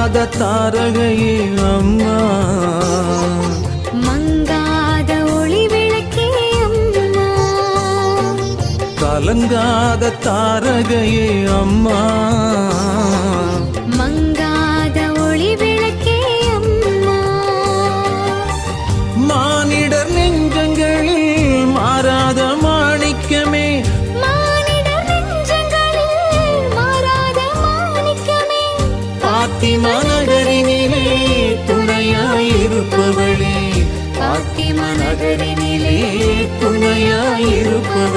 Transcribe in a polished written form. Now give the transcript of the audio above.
மங்காத தாரகையே அம்மா, மங்காத ஒளி விளக்கே அம்மா, கலங்காத தாரகையே அம்மா, மங்காத ஒளி விளக்கே அம்மா. மானிடர் நெஞ்சங்களில் மாறாத மாணிக்கமே, மானிடர் நெஞ்சங்களில் மாறாத மாணிக்கமே, பாத்திமா நகரினிலே துணையாயிருப்பவளே, பாத்திமா நகரினிலே துணையாயிருப்பவளே.